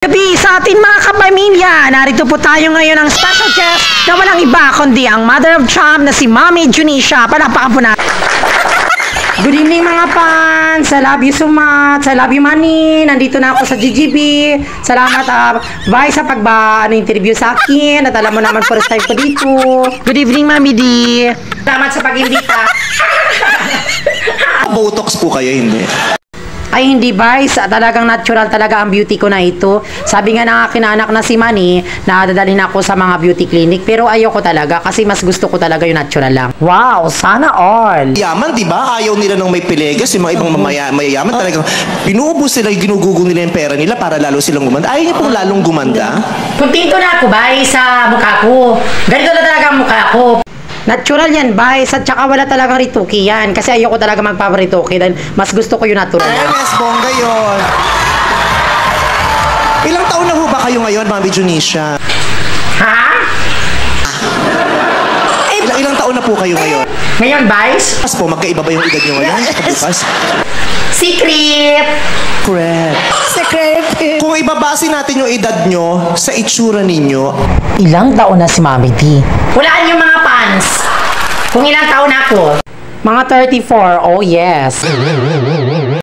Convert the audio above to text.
Gabi sa atin mga kapamilya, narito po tayo ngayon ang special guest na walang iba kundi ang mother of charm na si Mami Junisha. Palakpakan po natin. Good evening mga fans. I love you so much. I love you Manny. Nandito na ako sa GGB. Salamat bye sa interview sa akin. At alam mo naman first time ko dito. Good evening Mami D. Salamat sa pag-imbita. Botox po kayo, hindi? Ay hindi Vice, talagang natural talaga ang beauty ko na ito. Sabi nga ng aking anak na si Manny, na dadalhin ako sa mga beauty clinic, pero ayoko talaga kasi mas gusto ko talaga yung natural lang. Wow, sana all. Yaman, di ba? Ayaw nila ng may pilegas, yung mga ibang mayayaman talagang pinuubos nila, ginugugol nila yung pera nila para lalo silang gumanda. Ayaw niyo pong lalong gumanda? Kuntinto na ako, Vice, sa mukha ko. Ganito na talaga ang mukha ko. Natural yan, Vice, at saka wala talagang rituki yan. Kasi ayoko talaga magpaparituki dahil mas gusto ko yung natural. Yes, bongga yun. Ilang taon na ho ba kayo ngayon, Mami Junisha? Ha? Ilang taon na po kayo ngayon? Ngayon, Vice? Pas po, magkaiba ba yung edad nyo ngayon? Bukas? Secret! Secret! Kung ibabase natin yung edad nyo sa itsura ninyo, Ilang taon na si Mami T? Hulaan yung mga fans. Kung ilang taon ako? Mga 34, oh yes.